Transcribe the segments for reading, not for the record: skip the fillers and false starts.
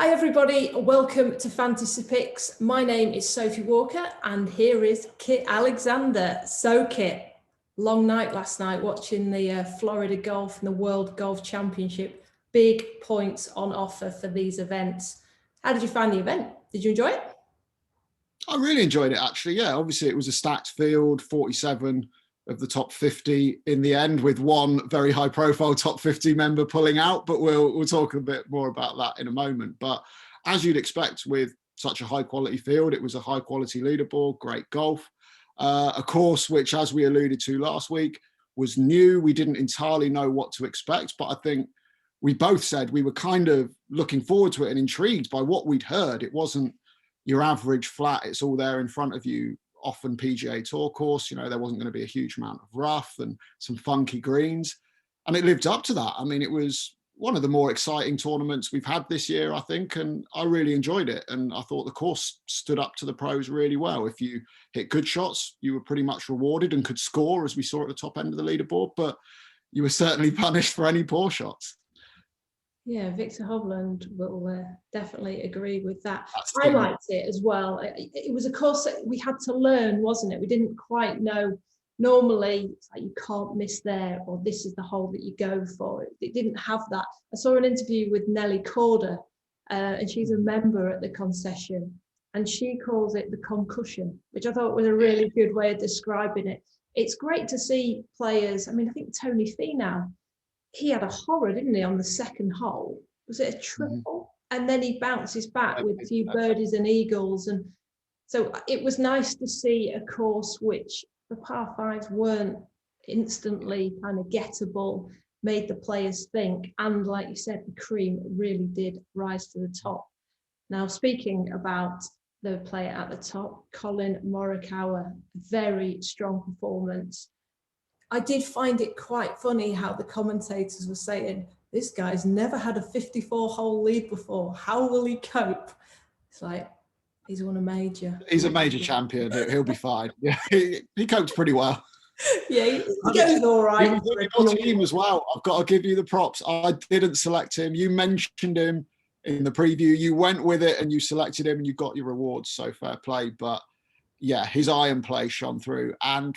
Hi everybody, welcome to Fantasy Picks. My name is Sophie Walker and here is Kit Alexander. So Kit, long night last night watching the Florida Golf and the World Golf Championship. Big points on offer for these events. How did you find the event? Did you enjoy it? I really enjoyed it actually. Yeah, obviously it was a stacked field, 47 of the top 50 in the end, with one very high profile top 50 member pulling out, but we'll talk a bit more about that in a moment. But as you'd expect with such a high quality field, it was a high quality leaderboard, great golf. A course which, as we alluded to last week, was new. We didn't entirely know what to expect, but I think we both said we were kind of looking forward to it and intrigued by what we'd heard. It wasn't your average flat, it's all there in front of you, often PGA Tour course. You know, there wasn't going to be a huge amount of rough and some funky greens. And it lived up to that. I mean, it was one of the more exciting tournaments we've had this year, I think, and I really enjoyed it. And I thought the course stood up to the pros really well. If you hit good shots, you were pretty much rewarded and could score, as we saw at the top end of the leaderboard, but you were certainly punished for any poor shots. Yeah, Viktor Hovland will definitely agree with that. I liked it as well. It was a course that we had to learn, wasn't it? We didn't quite know. Normally, it's like you can't miss there, or this is the hole that you go for. It didn't have that. I saw an interview with Nelly Corder, and she's a member at the Concession, and she calls it the concussion, which I thought was a really good way of describing it. It's great to see players. I mean, I think Tony Finau, he had a horror, didn't he, on the second hole? Was it a triple? And then he bounces back with a few birdies and eagles. And so it was nice to see a course which the par fives weren't instantly kind of gettable, made the players think. And like you said, the cream really did rise to the top. Now, speaking about the player at the top, Collin Morikawa, very strong performance. I did find it quite funny how the commentators were saying, this guy's never had a 54-hole lead before. How will he cope? It's like, he's won a major. He's a major champion. He'll be fine. Yeah, he coped pretty well. Yeah, he goes all right. He was on your team as well. I've got to give you the props. I didn't select him. You mentioned him in the preview. You went with it and you selected him and you got your rewards. So fair play. But yeah, his iron play shone through. And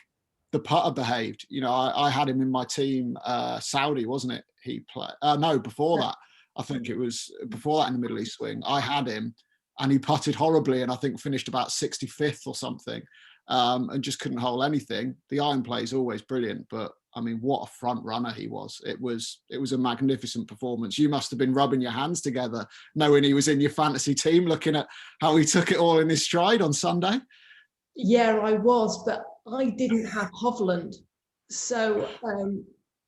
the putter behaved. You know, I had him in my team, Saudi, wasn't it? He played. No, before that. I think it was before that in the Middle East swing. I had him and he putted horribly and I think finished about 65th or something, and just couldn't hold anything. The iron play is always brilliant, but I mean, what a front runner he was. It was a magnificent performance. You must have been rubbing your hands together knowing he was in your fantasy team, looking at how he took it all in his stride on Sunday. Yeah, I was, but I didn't have Hovland. So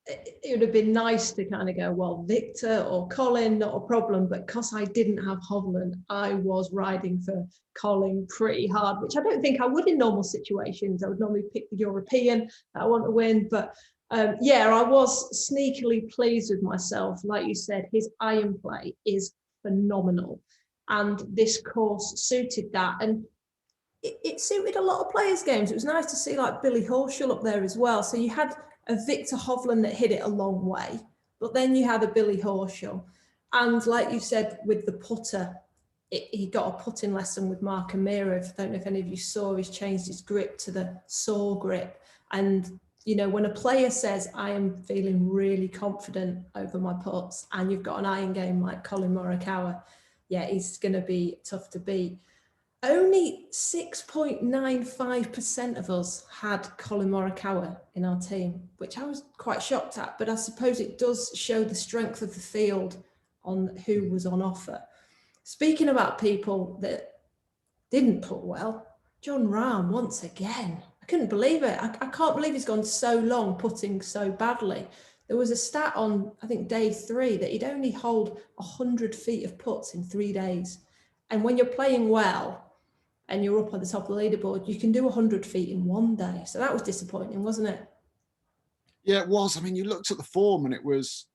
it would have been nice to kind of go, well, Viktor or Collin, not a problem. But because I didn't have Hovland, I was riding for Collin pretty hard, which I don't think I would in normal situations. I would normally pick the European that I want to win. But yeah, I was sneakily pleased with myself. Like you said, his iron play is phenomenal. And this course suited that. And it suited a lot of players' games. It was nice to see like Billy Horschel up there as well. So you had a Viktor Hovland that hit it a long way, but then you had a Billy Horschel. And like you said, with the putter, he got a putting lesson with Mark Amirov. I don't know if any of you saw, he's changed his grip to the saw grip. And, you know, when a player says, I am feeling really confident over my putts, and you've got an iron game like Collin Morikawa, yeah, he's going to be tough to beat. Only 6.95% of us had Collin Morikawa in our team, which I was quite shocked at, but I suppose it does show the strength of the field on who was on offer. Speaking about people that didn't put well, Jon Rahm once again. I couldn't believe it. I can't believe he's gone so long putting so badly. There was a stat on, I think, day 3 that he'd only hold 100 feet of putts in 3 days. And when you're playing well, and you're up on the top of the leaderboard, you can do 100 feet in 1 day. So that was disappointing, wasn't it? Yeah, it was. I mean, you looked at the form and it was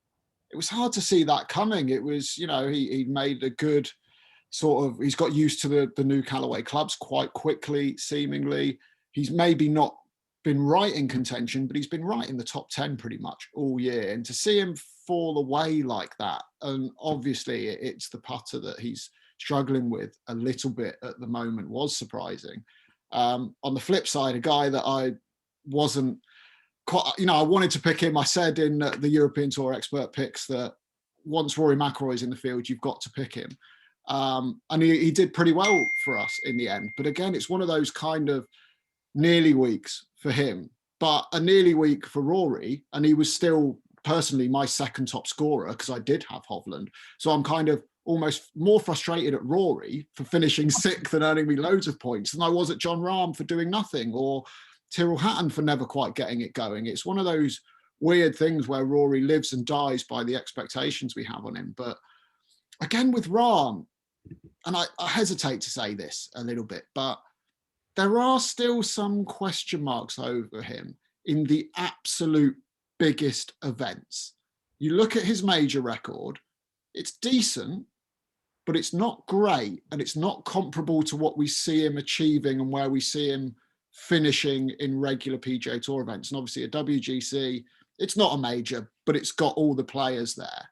hard to see that coming. It was, you know, he made a good sort of, he's got used to the new Callaway clubs quite quickly, seemingly. He's maybe not been right in contention, but he's been right in the top 10 pretty much all year. And to see him fall away like that, and obviously it's the putter that he's struggling with a little bit at the moment, was surprising. On the flip side, a guy that I wasn't quite, I wanted to pick him. I said in the European Tour expert picks that once Rory McIlroy is in the field, you've got to pick him. And he did pretty well for us in the end. But again, it's one of those kind of nearly weeks for him, but a nearly week for Rory. And he was still personally my second top scorer because I did have Hovland. So I'm kind of almost more frustrated at Rory for finishing 6th and earning me loads of points than I was at Jon Rahm for doing nothing, or Tyrrell Hatton for never quite getting it going. It's one of those weird things where Rory lives and dies by the expectations we have on him. But again, with Rahm, and I hesitate to say this a little bit, but there are still some question marks over him in the absolute biggest events. You look at his major record, it's decent, but it's not great, and it's not comparable to what we see him achieving and where we see him finishing in regular PGA Tour events. And obviously a WGC, it's not a major, but it's got all the players there.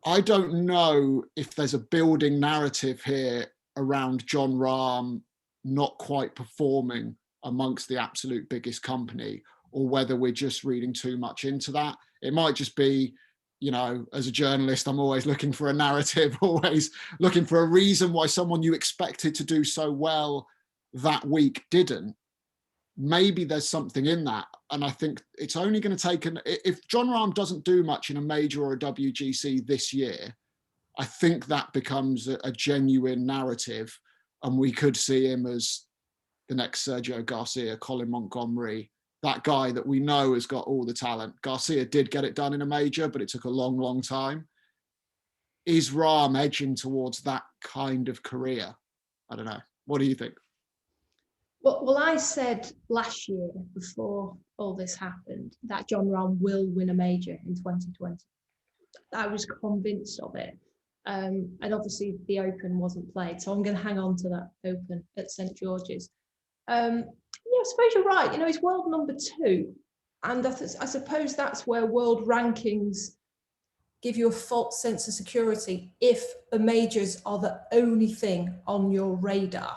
I don't know if there's a building narrative here around Jon Rahm not quite performing amongst the absolute biggest company, or whether we're just reading too much into that. It might just be, as a journalist, I'm always looking for a narrative, always looking for a reason why someone you expected to do so well that week didn't. Maybe there's something in that. And I think it's only going to take if Jon Rahm doesn't do much in a major or a WGC this year, I think that becomes a genuine narrative, and we could see him as the next Sergio Garcia, Colin Montgomery, that guy that we know has got all the talent. Garcia did get it done in a major, but it took a long, long time. Is Rahm edging towards that kind of career? I don't know. What do you think? Well, I said last year, before all this happened, that Jon Rahm will win a major in 2020. I was convinced of it. And obviously the Open wasn't played, so I'm going to hang on to that Open at St George's. I suppose you're right. He's world number 2, and I suppose that's where world rankings give you a false sense of security if the majors are the only thing on your radar.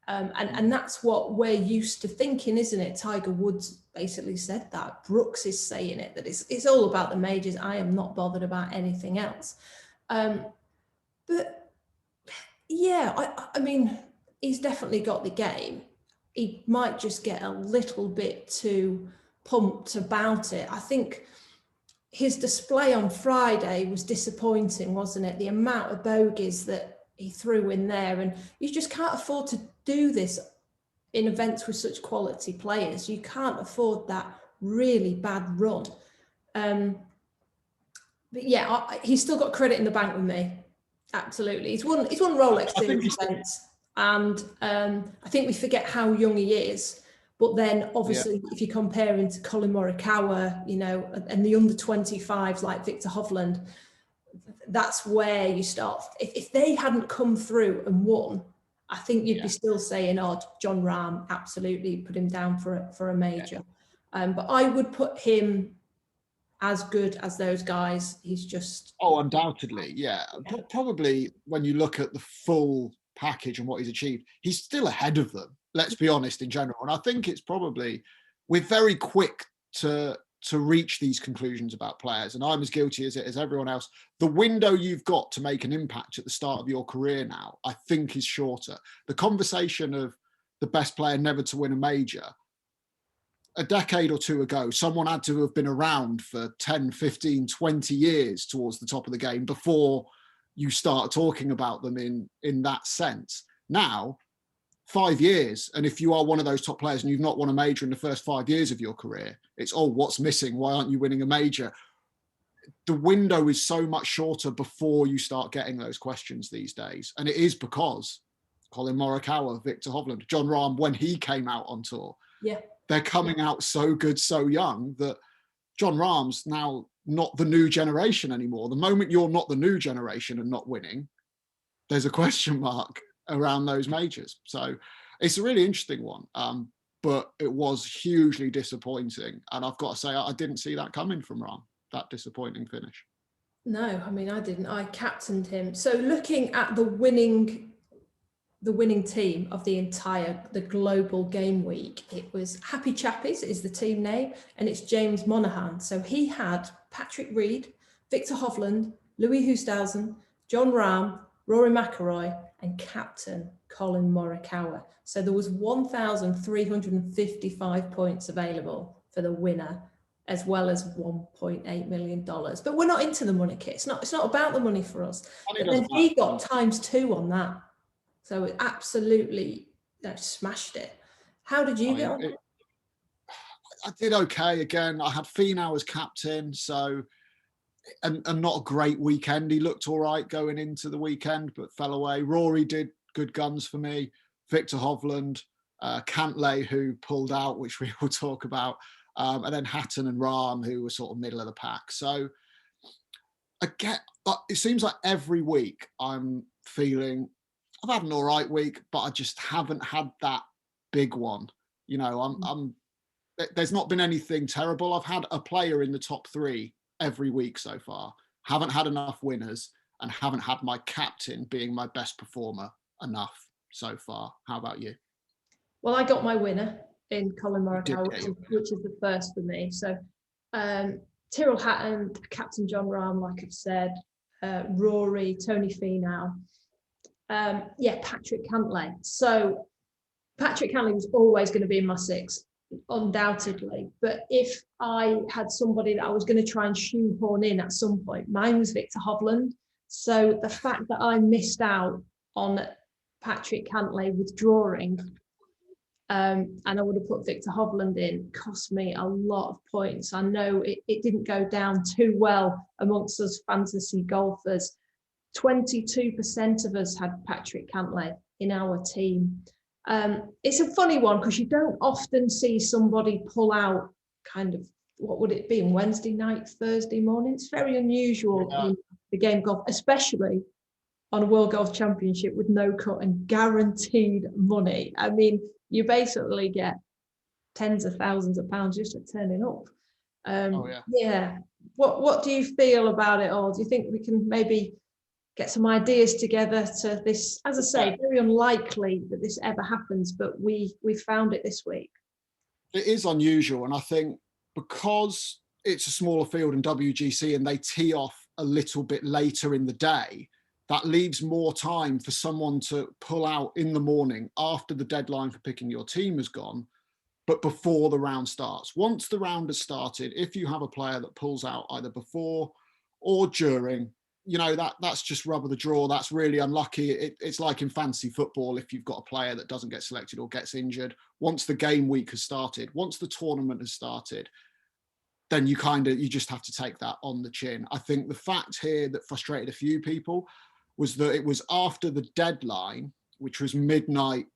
And that's what we're used to thinking, isn't it? Tiger Woods basically said that. Brooks is saying it, that it's all about the majors. I am not bothered about anything else. But yeah, I mean, he's definitely got the game. He might just get a little bit too pumped about it. I think his display on Friday was disappointing, wasn't it? The amount of bogeys that he threw in there, and you just can't afford to do this in events with such quality players. You can't afford that really bad run. But yeah, he's still got credit in the bank with me. Absolutely. He's won Rolex Series events. And I think we forget how young he is. But then obviously, if you compare him to Colin Morikawa, and the under 25s like Viktor Hovland, that's where you start. If they hadn't come through and won, I think you'd be still saying, oh, Jon Rahm, absolutely put him down for a major. But I would put him as good as those guys. He's just... Oh, undoubtedly, yeah. Probably when you look at the full package and what he's achieved, he's still ahead of them, let's be honest, in general. And I think it's probably, we're very quick to reach these conclusions about players, and I'm as guilty as everyone else. The window you've got to make an impact at the start of your career now, I think, is shorter. The conversation of the best player never to win a major, a decade or two ago, someone had to have been around for 10, 15, 20 years towards the top of the game before you start talking about them in that sense. Now, 5 years, and if you are one of those top players and you've not won a major in the first 5 years of your career, it's, oh, what's missing? Why aren't you winning a major? The window is so much shorter before you start getting those questions these days. And it is because Colin Morikawa, Viktor Hovland, Jon Rahm, when he came out on tour, they're coming out so good, so young, that Jon Rahm's now not the new generation anymore. The moment you're not the new generation and not winning, there's a question mark around those majors. So it's a really interesting one. but it was hugely disappointing. And I've got to say, I didn't see that coming from Rahm, that disappointing finish. No, I mean, I didn't. I captained him. So looking at the winning team of the global game week, it was Happy Chappies is the team name, and it's James Monaghan. So he had Patrick Reed, Viktor Hovland, Louis Oosthuizen, John Rahm, Rory McIlroy, and captain Colin Morikawa. So there was 1,355 points available for the winner, as well as $1.8 million. But we're not into the money, Kit. It's not about the money for us. But then he got ×2 on that. So it absolutely smashed it. How did you get on? I did okay. Again, I had Finau as captain, so and not a great weekend. He looked all right going into the weekend, but fell away. Rory did good guns for me. Viktor Hovland, Cantlay, who pulled out, which we will talk about, and then Hatton and Rahm, who were sort of middle of the pack. So it seems like every week I'm feeling I've had an all right week, but I just haven't had that big one. You know, there's not been anything terrible. I've had a player in the top 3 every week so far. Haven't had enough winners, and haven't had my captain being my best performer enough so far. How about you? Well, I got my winner in Colin Morikawa, which is the first for me. So Tyrrell, Hatton, captain John Rahm, like I've said, Rory, Tony Finau. Patrick Cantlay. So Patrick Cantlay was always going to be in my 6, undoubtedly. But if I had somebody that I was going to try and shoehorn in at some point, mine was Viktor Hovland. So the fact that I missed out on Patrick Cantlay withdrawing, and I would have put Viktor Hovland in, cost me a lot of points. I know it didn't go down too well amongst us fantasy golfers. 22% of us had Patrick Cantlay in our team. It's a funny one because you don't often see somebody pull out kind of, what would it be, Wednesday night, Thursday morning? It's very unusual in the game of golf, especially on a World Golf Championship with no cut and guaranteed money. I mean, you basically get tens of thousands of pounds just for turning up. What do you feel about it all? Do you think we can maybe get some ideas together to this? As I say, very unlikely that this ever happens, but we found it this week. It is unusual, and I think because it's a smaller field in WGC and they tee off a little bit later in the day, that leaves more time for someone to pull out in the morning after the deadline for picking your team has gone, but before the round starts. Once the round has started, if you have a player that pulls out either before or during, you know, that's just rub of the draw. That's really unlucky. It's like in fantasy football, if you've got a player that doesn't get selected or gets injured, once the game week has started, once the tournament has started, then you just have to take that on the chin. I think the fact here that frustrated a few people was that it was after the deadline, which was midnight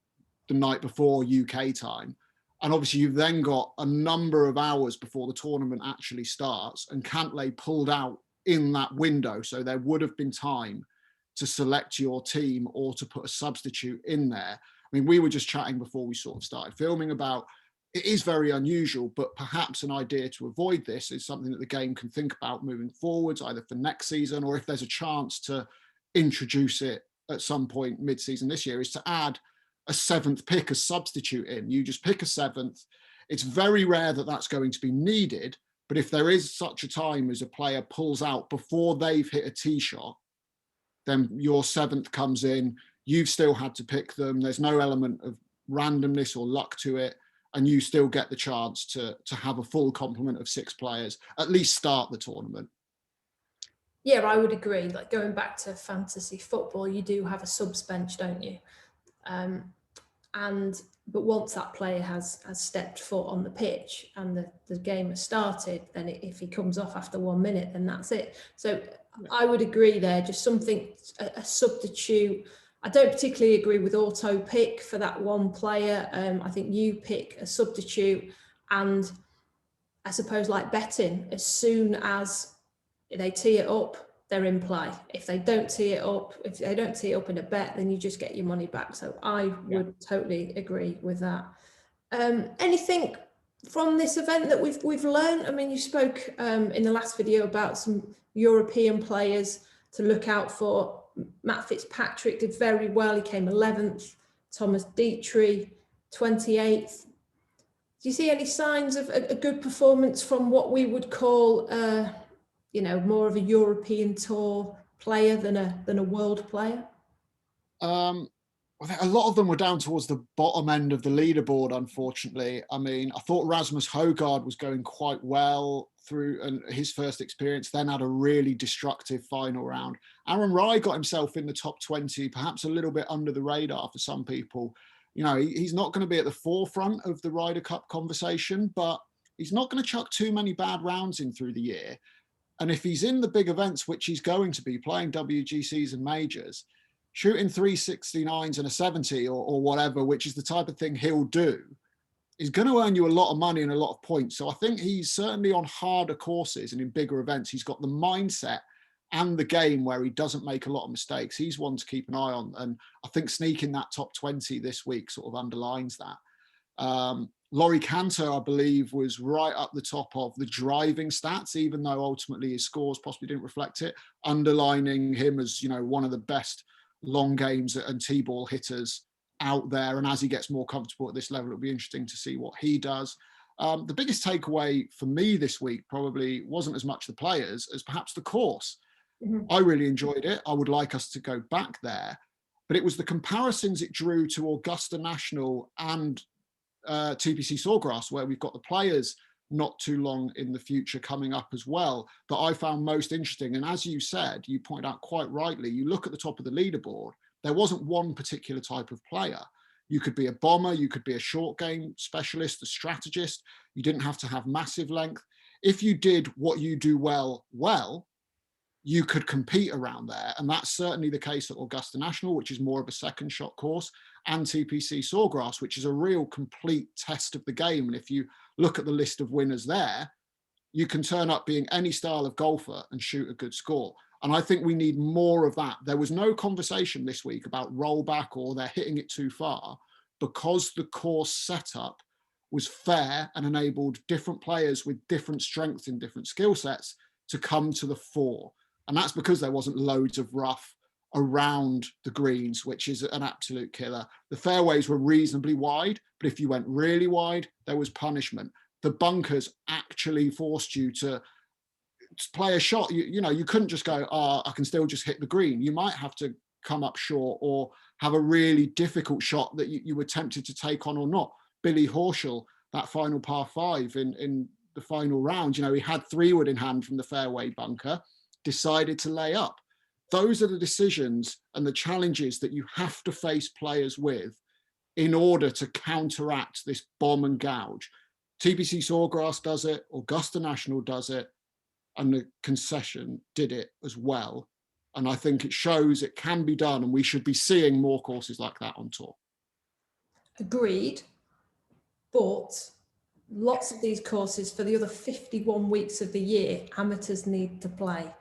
the night before UK time. And obviously you've then got a number of hours before the tournament actually starts, and Cantlay pulled out in that window. So there would have been time to select your team or to put a substitute in there. I mean, we were just chatting before we sort of started filming about, it is very unusual, but perhaps an idea to avoid this is something that the game can think about moving forwards, either for next season or if there's a chance to introduce it at some point mid-season this year, is to add a 7th pick as substitute in. You just pick a 7th. It's very rare that that's going to be needed, but if there is such a time as a player pulls out before they've hit a tee shot, then your 7th comes in. You've still had to pick them. There's no element of randomness or luck to it, and you still get the chance to have a full complement of 6 players, at least start the tournament. Yeah, I would agree. Like going back to fantasy football, you do have a subs bench, don't you? But once that player has stepped foot on the pitch and the game has started, then if he comes off after 1 minute, then that's it. So I would agree there, just something, a substitute. I don't particularly agree with auto pick for that one player. I think you pick a substitute, and I suppose like betting, as soon as they tee it up, they're in play. If they don't tee it up in a bet, then you just get your money back. So I would totally agree with that. Anything from this event that we've learned? I mean, you spoke in the last video about some European players to look out for. Matt Fitzpatrick did very well. He came 11th. Thomas Dietrich, 28th. Do you see any signs of a good performance from what we would call, you know, more of a European Tour player than a world player? A lot of them were down towards the bottom end of the leaderboard, unfortunately. I mean, I thought Rasmus Højgaard was going quite well through his first experience, then had a really destructive final round. Aaron Rai got himself in the top 20, perhaps a little bit under the radar for some people. You know, he's not going to be at the forefront of the Ryder Cup conversation, but he's not going to chuck too many bad rounds in through the year. And if he's in the big events, which he's going to be, playing WGCs and majors, shooting 369s and a 70 or whatever, which is the type of thing he'll do, is going to earn you a lot of money and a lot of points. So I think he's certainly on harder courses and in bigger events, he's got the mindset and the game where he doesn't make a lot of mistakes. He's one to keep an eye on. And I think sneaking that top 20 this week sort of underlines that. Laurie Cantor, I believe, was right up the top of the driving stats, even though ultimately his scores possibly didn't reflect it, underlining him as, you know, one of the best long games and T-ball hitters out there. And as he gets more comfortable at this level, it'll be interesting to see what he does. The biggest takeaway for me this week probably wasn't as much the players as perhaps the course. Mm-hmm. I really enjoyed it. I would like us to go back there, but it was the comparisons it drew to Augusta National and TPC Sawgrass, where we've got the players not too long in the future coming up as well, that I found most interesting. And as you said, you pointed out quite rightly, you look at the top of the leaderboard, there wasn't one particular type of player. You could be a bomber, you could be a short game specialist, a strategist. You didn't have to have massive length. If you did what you do well, you could compete around there. And that's certainly the case at Augusta National, which is more of a second shot course, and TPC Sawgrass, which is a real complete test of the game. And if you look at the list of winners there, you can turn up being any style of golfer and shoot a good score. And I think we need more of that. There was no conversation this week about rollback or they're hitting it too far, because the course setup was fair and enabled different players with different strengths and different skill sets to come to the fore. And that's because there wasn't loads of rough around the greens, which is an absolute killer. The fairways were reasonably wide, but if you went really wide, there was punishment. The bunkers actually forced you to play a shot. You know, you couldn't just go, I can still just hit the green. You might have to come up short or have a really difficult shot that you were tempted to take on or not. Billy Horschel, that final par 5 in the final round, you know, he had 3-wood in hand from the fairway bunker, decided to lay up. Those are the decisions and the challenges that you have to face players with in order to counteract this bomb and gouge. TPC Sawgrass does it, Augusta National does it, and the Concession did it as well. And I think it shows it can be done, and we should be seeing more courses like that on tour. Agreed. But lots of these courses, for the other 51 weeks of the year, amateurs need to play.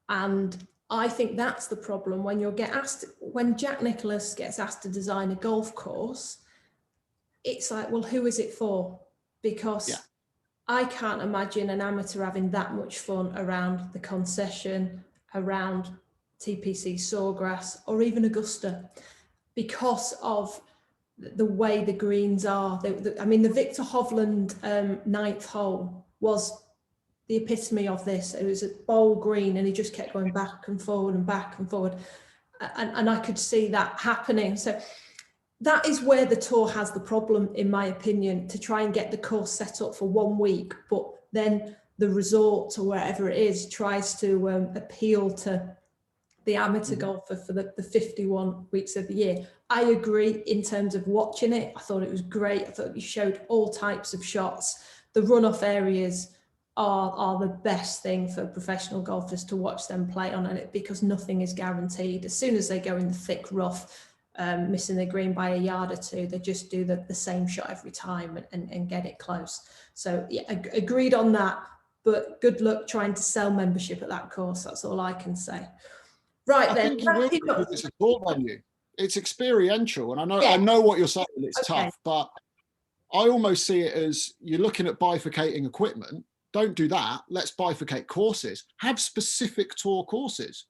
And I think that's the problem when when Jack Nicklaus gets asked to design a golf course, it's like, well, who is it for? Because I can't imagine an amateur having that much fun around the Concession, around TPC Sawgrass, or even Augusta, because of the way the greens are. I mean, the Viktor Hovland 9th hole was the epitome of this. It was a bowl green and he just kept going back and forward and back and forward. And I could see that happening. So that is where the tour has the problem, in my opinion, to try and get the course set up for 1 week, but then the resort or wherever it is tries to appeal to the amateur golfer for the 51 weeks of the year. I agree in terms of watching it. I thought it was great. I thought you showed all types of shots. The runoff areas are the best thing for professional golfers to watch them play on it, because nothing is guaranteed. As soon as they go in the thick rough, missing the green by a yard or two, they just do the same shot every time and get it close. So yeah, agreed on that, but good luck trying to sell membership at that course. That's all I can say. Right, I then. think you will, because it's a tour venue. It's experiential, and I know what you're saying. It's tough, but I almost see it as you're looking at bifurcating equipment. Don't do that. Let's bifurcate courses. Have specific tour courses.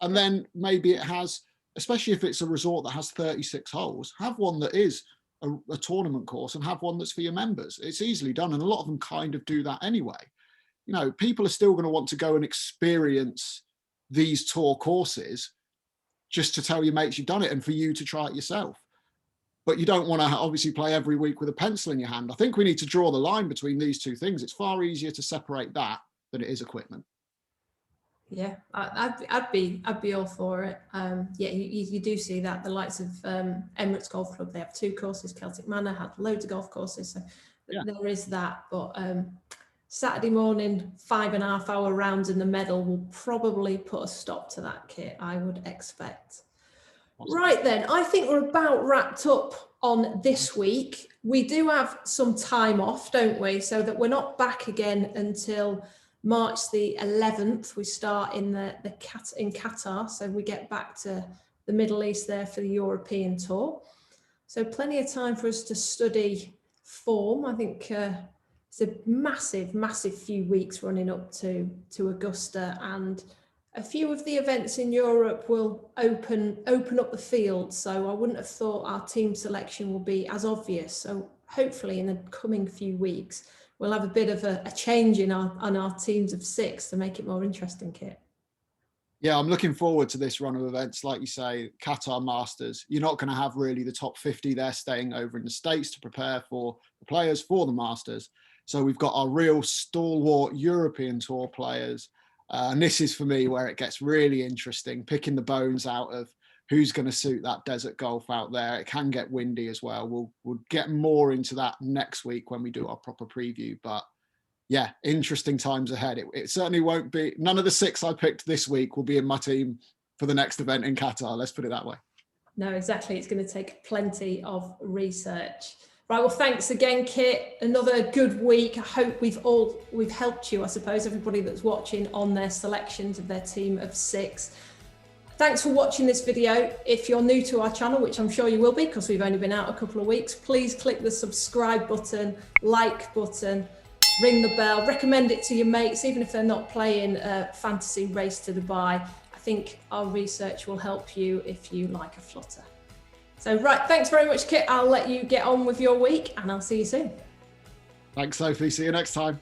And then maybe it has, especially if it's a resort that has 36 holes, have one that is a tournament course and have one that's for your members. It's easily done. And a lot of them kind of do that anyway. You know, people are still going to want to go and experience these tour courses just to tell your mates you've done it and for you to try it yourself. But you don't want to obviously play every week with a pencil in your hand. I think we need to draw the line between these two things. It's far easier to separate that than it is equipment. Yeah, I'd be all for it. Yeah, you do see that the likes of Emirates Golf Club, they have 2 courses. Celtic Manor had loads of golf courses, so yeah, there is that. But Saturday morning 5.5-hour rounds in the medal will probably put a stop to that, Kit, I would expect. Awesome. Right then, I think we're about wrapped up on this week. We do have some time off, don't we? So that we're not back again until March the 11th. We start in in Qatar, so we get back to the Middle East there for the European tour. So plenty of time for us to study form. I think it's a massive few weeks running up to Augusta, and a few of the events in Europe will open up the field. So I wouldn't have thought our team selection will be as obvious. So hopefully in the coming few weeks, we'll have a bit of a change on our teams of 6 to make it more interesting, Kit. Yeah, I'm looking forward to this run of events. Like you say, Qatar Masters, you're not going to have really the top 50 there staying over in the States to prepare for the players for the Masters. So we've got our real stalwart European Tour players. And this is, for me, where it gets really interesting, picking the bones out of who's going to suit that desert golf out there. It can get windy as well. We'll get more into that next week when we do our proper preview. But yeah, interesting times ahead. It certainly won't be, none of the 6 I picked this week will be in my team for the next event in Qatar. Let's put it that way. No, exactly. It's going to take plenty of research. Right, well, thanks again, Kit. Another good week. I hope we've helped you, I suppose, everybody that's watching on their selections of their team of 6. Thanks for watching this video. If you're new to our channel, which I'm sure you will be because we've only been out a couple of weeks, please click the subscribe button, like button, ring the bell, recommend it to your mates, even if they're not playing Fantasy Race to Dubai. I think our research will help you if you like a flutter. So, right, thanks very much, Kit. I'll let you get on with your week and I'll see you soon. Thanks, Sophie. See you next time.